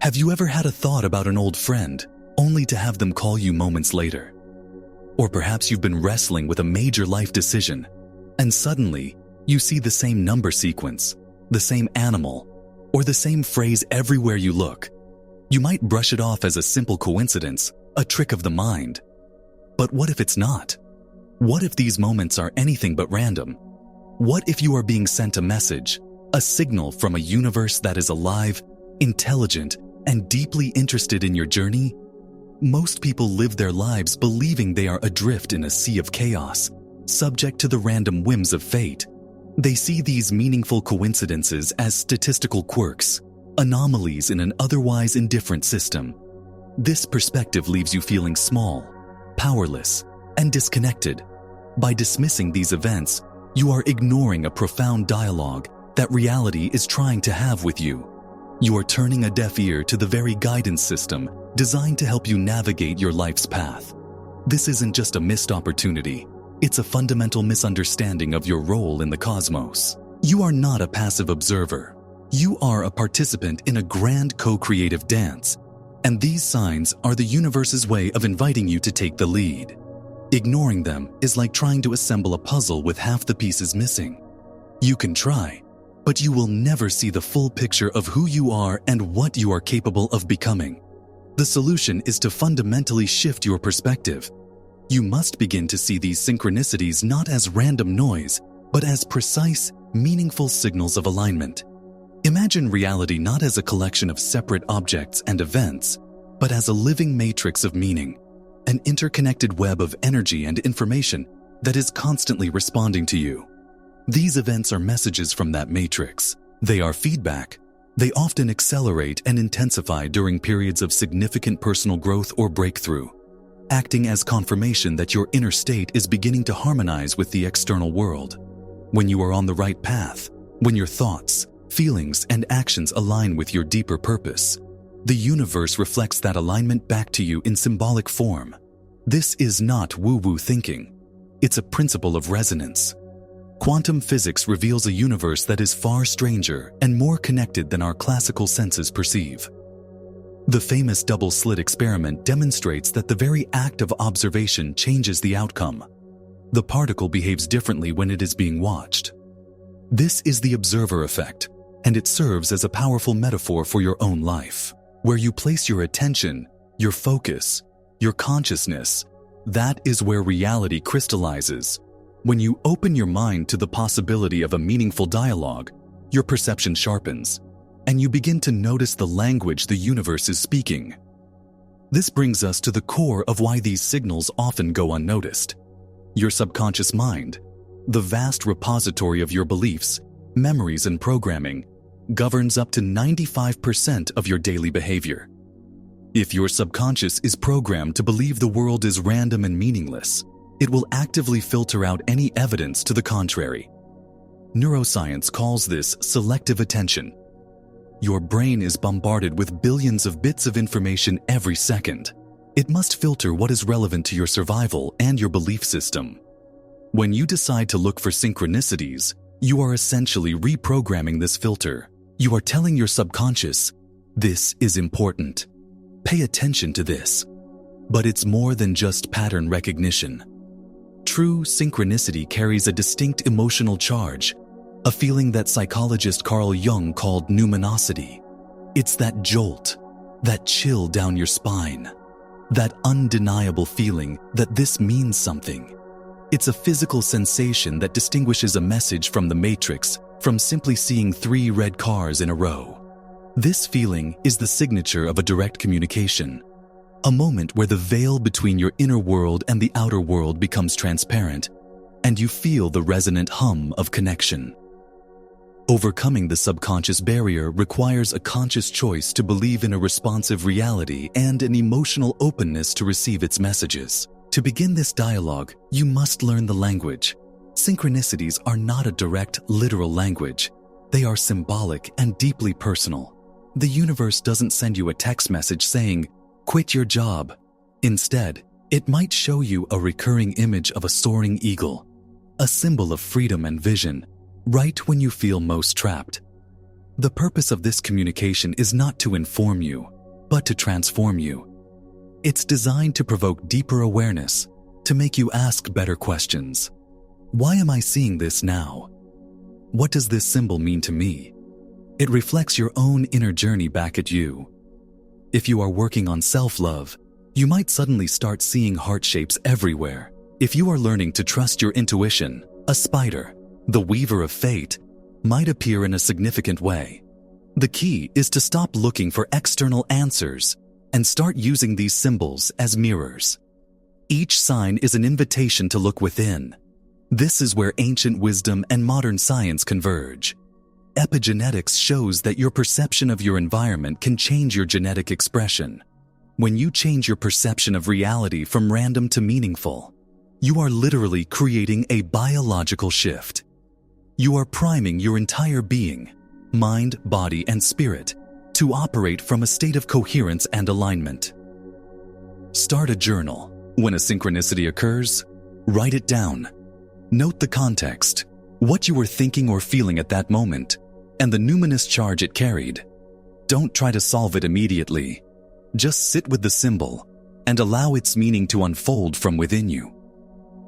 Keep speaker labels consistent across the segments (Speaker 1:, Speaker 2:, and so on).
Speaker 1: Have you ever had a thought about an old friend, only to have them call you moments later? Or perhaps you've been wrestling with a major life decision, and suddenly you see the same number sequence, the same animal, or the same phrase everywhere you look. You might brush it off as a simple coincidence, a trick of the mind. But what if it's not? What if these moments are anything but random? What if you are being sent a message, a signal from a universe that is alive, intelligent, and deeply interested in your journey? Most people live their lives believing they are adrift in a sea of chaos, subject to the random whims of fate. They see these meaningful coincidences as statistical quirks, anomalies in an otherwise indifferent system. This perspective leaves you feeling small, powerless, and disconnected. By dismissing these events, you are ignoring a profound dialogue that reality is trying to have with you. You are turning a deaf ear to the very guidance system designed to help you navigate your life's path. This isn't just a missed opportunity. It's a fundamental misunderstanding of your role in the cosmos. You are not a passive observer. You are a participant in a grand co-creative dance, and these signs are the universe's way of inviting you to take the lead. Ignoring them is like trying to assemble a puzzle with half the pieces missing. You can try, but you will never see the full picture of who you are and what you are capable of becoming. The solution is to fundamentally shift your perspective. You must begin to see these synchronicities not as random noise, but as precise, meaningful signals of alignment. Imagine reality not as a collection of separate objects and events, but as a living matrix of meaning, an interconnected web of energy and information that is constantly responding to you. These events are messages from that matrix. They are feedback. They often accelerate and intensify during periods of significant personal growth or breakthrough, acting as confirmation that your inner state is beginning to harmonize with the external world. When you are on the right path, when your thoughts, feelings, and actions align with your deeper purpose, the universe reflects that alignment back to you in symbolic form. This is not woo-woo thinking. It's a principle of resonance. Quantum physics reveals a universe that is far stranger and more connected than our classical senses perceive. The famous double-slit experiment demonstrates that the very act of observation changes the outcome. The particle behaves differently when it is being watched. This is the observer effect, and it serves as a powerful metaphor for your own life. Where you place your attention, your focus, your consciousness, that is where reality crystallizes. When you open your mind to the possibility of a meaningful dialogue, your perception sharpens, and you begin to notice the language the universe is speaking. This brings us to the core of why these signals often go unnoticed. Your subconscious mind, the vast repository of your beliefs, memories, and programming, governs up to 95% of your daily behavior. If your subconscious is programmed to believe the world is random and meaningless, it will actively filter out any evidence to the contrary. Neuroscience calls this selective attention. Your brain is bombarded with billions of bits of information every second. It must filter what is relevant to your survival and your belief system. When you decide to look for synchronicities, you are essentially reprogramming this filter. You are telling your subconscious, this is important. Pay attention to this. But it's more than just pattern recognition. True synchronicity carries a distinct emotional charge, a feeling that psychologist Carl Jung called numinosity. It's that jolt, that chill down your spine, that undeniable feeling that this means something. It's a physical sensation that distinguishes a message from the matrix from simply seeing 3 red cars in a row. This feeling is the signature of a direct communication, a moment where the veil between your inner world and the outer world becomes transparent, and you feel the resonant hum of connection. Overcoming the subconscious barrier requires a conscious choice to believe in a responsive reality and an emotional openness to receive its messages. To begin this dialogue, you must learn the language. Synchronicities are not a direct, literal language. They are symbolic and deeply personal. The universe doesn't send you a text message saying, "Quit your job." Instead, it might show you a recurring image of a soaring eagle, a symbol of freedom and vision, right when you feel most trapped. The purpose of this communication is not to inform you, but to transform you. It's designed to provoke deeper awareness, to make you ask better questions. Why am I seeing this now? What does this symbol mean to me? It reflects your own inner journey back at you. If you are working on self-love, you might suddenly start seeing heart shapes everywhere. If you are learning to trust your intuition, a spider, the weaver of fate, might appear in a significant way. The key is to stop looking for external answers and start using these symbols as mirrors. Each sign is an invitation to look within. This is where ancient wisdom and modern science converge. Epigenetics shows that your perception of your environment can change your genetic expression. When you change your perception of reality from random to meaningful, you are literally creating a biological shift. You are priming your entire being, mind, body, and spirit, to operate from a state of coherence and alignment. Start a journal. When a synchronicity occurs, write it down. Note the context, what you were thinking or feeling at that moment, and the numinous charge it carried. Don't try to solve it immediately. Just sit with the symbol and allow its meaning to unfold from within you.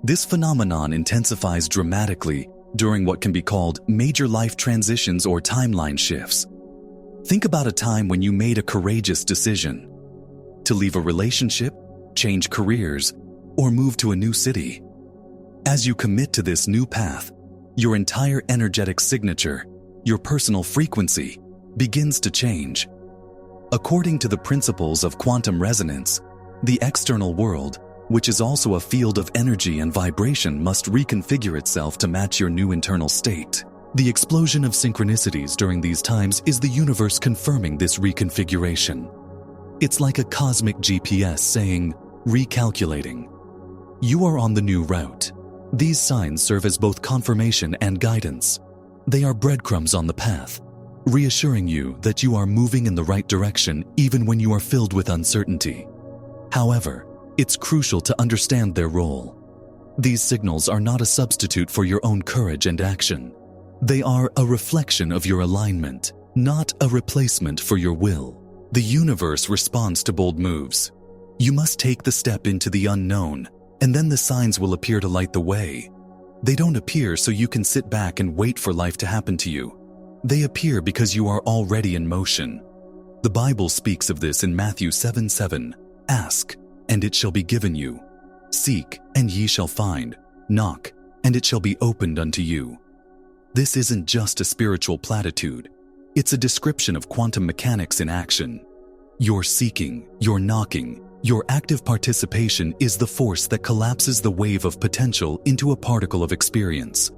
Speaker 1: This phenomenon intensifies dramatically during what can be called major life transitions or timeline shifts. Think about a time when you made a courageous decision to leave a relationship, change careers, or move to a new city. As you commit to this new path, your entire energetic signature, your personal frequency, begins to change. According to the principles of quantum resonance, the external world, which is also a field of energy and vibration, must reconfigure itself to match your new internal state. The explosion of synchronicities during these times is the universe confirming this reconfiguration. It's like a cosmic GPS saying, recalculating. You are on the new route. These signs serve as both confirmation and guidance. They are breadcrumbs on the path, reassuring you that you are moving in the right direction even when you are filled with uncertainty. However, it's crucial to understand their role. These signals are not a substitute for your own courage and action. They are a reflection of your alignment, not a replacement for your will. The universe responds to bold moves. You must take the step into the unknown, and then the signs will appear to light the way. They don't appear so you can sit back and wait for life to happen to you. They appear because you are already in motion. The Bible speaks of this in Matthew 7:7. Ask, and it shall be given you. Seek, and ye shall find. Knock, and it shall be opened unto you. This isn't just a spiritual platitude. It's a description of quantum mechanics in action. Your seeking, your knocking, your active participation is the force that collapses the wave of potential into a particle of experience.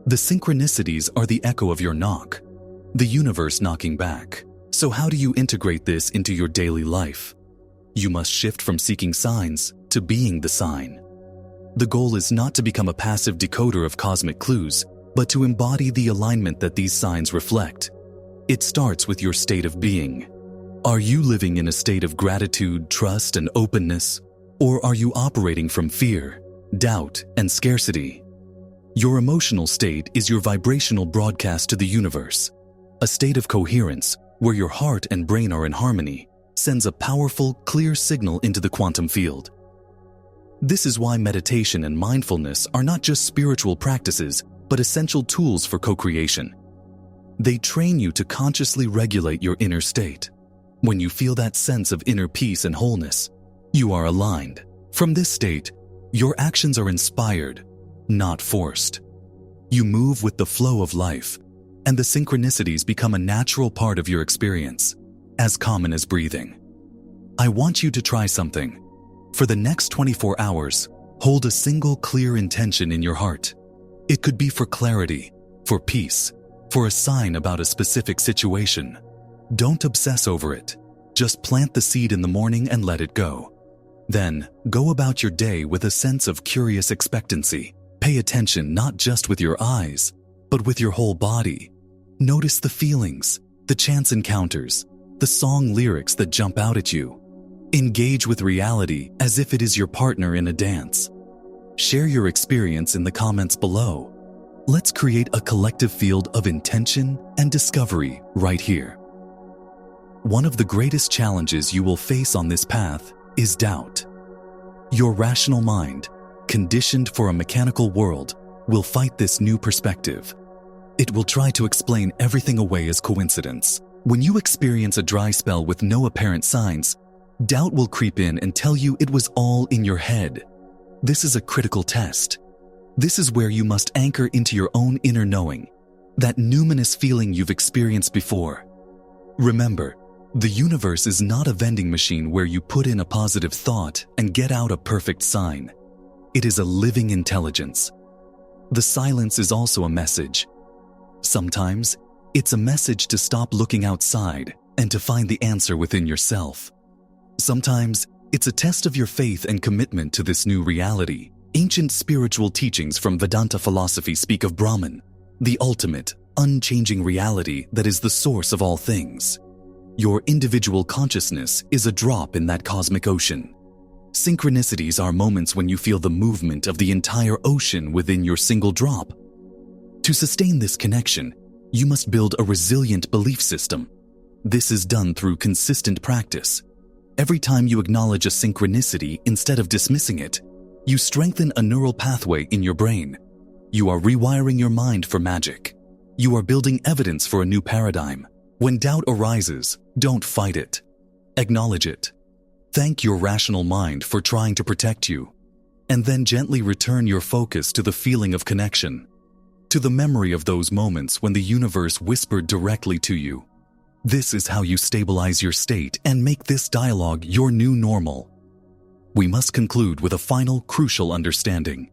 Speaker 1: The synchronicities are the echo of your knock, the universe knocking back. So how do you integrate this into your daily life? You must shift from seeking signs to being the sign. The goal is not to become a passive decoder of cosmic clues, but to embody the alignment that these signs reflect. It starts with your state of being. Are you living in a state of gratitude, trust, and openness? Or are you operating from fear, doubt, and scarcity? Your emotional state is your vibrational broadcast to the universe. A state of coherence, where your heart and brain are in harmony, sends a powerful, clear signal into the quantum field. This is why meditation and mindfulness are not just spiritual practices, but essential tools for co-creation. They train you to consciously regulate your inner state. When you feel that sense of inner peace and wholeness, you are aligned. From this state, your actions are inspired, not forced. You move with the flow of life, and the synchronicities become a natural part of your experience, as common as breathing. I want you to try something. For the next 24 hours, hold a single clear intention in your heart. It could be for clarity, for peace, for a sign about a specific situation. Don't obsess over it. Just plant the seed in the morning and let it go. Then, go about your day with a sense of curious expectancy. Pay attention not just with your eyes, but with your whole body. Notice the feelings, the chance encounters, the song lyrics that jump out at you. Engage with reality as if it is your partner in a dance. Share your experience in the comments below. Let's create a collective field of intention and discovery right here. One of the greatest challenges you will face on this path is doubt. Your rational mind, conditioned for a mechanical world, will fight this new perspective. It will try to explain everything away as coincidence. When you experience a dry spell with no apparent signs, doubt will creep in and tell you it was all in your head. This is a critical test. This is where you must anchor into your own inner knowing, that numinous feeling you've experienced before. Remember, the universe is not a vending machine where you put in a positive thought and get out a perfect sign. It is a living intelligence. The silence is also a message. Sometimes, it's a message to stop looking outside and to find the answer within yourself. Sometimes, it's a test of your faith and commitment to this new reality. Ancient spiritual teachings from Vedanta philosophy speak of Brahman, the ultimate, unchanging reality that is the source of all things. Your individual consciousness is a drop in that cosmic ocean. Synchronicities are moments when you feel the movement of the entire ocean within your single drop. To sustain this connection, you must build a resilient belief system. This is done through consistent practice. Every time you acknowledge a synchronicity instead of dismissing it, you strengthen a neural pathway in your brain. You are rewiring your mind for magic. You are building evidence for a new paradigm. When doubt arises, don't fight it. Acknowledge it. Thank your rational mind for trying to protect you, and then gently return your focus to the feeling of connection, to the memory of those moments when the universe whispered directly to you. This is how you stabilize your state and make this dialogue your new normal. We must conclude with a final crucial understanding.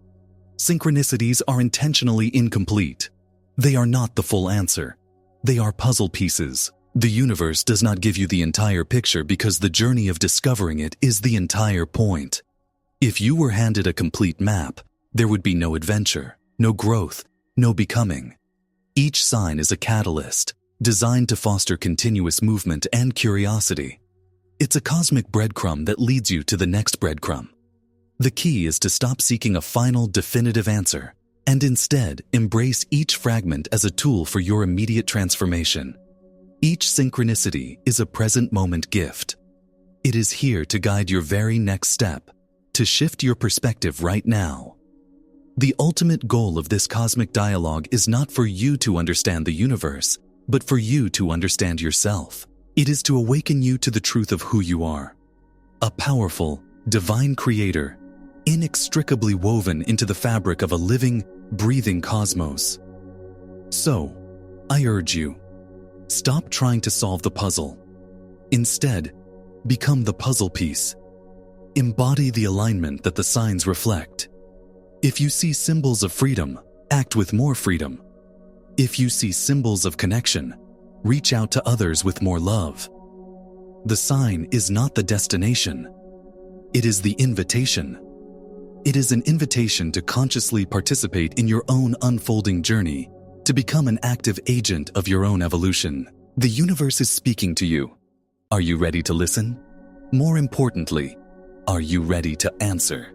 Speaker 1: Synchronicities are intentionally incomplete. They are not the full answer. They are puzzle pieces. The universe does not give you the entire picture because the journey of discovering it is the entire point. If you were handed a complete map, there would be no adventure, no growth, no becoming. Each sign is a catalyst, designed to foster continuous movement and curiosity. It's a cosmic breadcrumb that leads you to the next breadcrumb. The key is to stop seeking a final, definitive answer, and instead embrace each fragment as a tool for your immediate transformation. Each synchronicity is a present moment gift. It is here to guide your very next step, to shift your perspective right now. The ultimate goal of this cosmic dialogue is not for you to understand the universe, but for you to understand yourself. It is to awaken you to the truth of who you are. A powerful, divine creator, inextricably woven into the fabric of a living, breathing cosmos. So, I urge you, stop trying to solve the puzzle. Instead, become the puzzle piece. Embody the alignment that the signs reflect. If you see symbols of freedom, act with more freedom. If you see symbols of connection, reach out to others with more love. The sign is not the destination. It is the invitation. It is an invitation to consciously participate in your own unfolding journey, to become an active agent of your own evolution. The universe is speaking to you. Are you ready to listen? More importantly, are you ready to answer?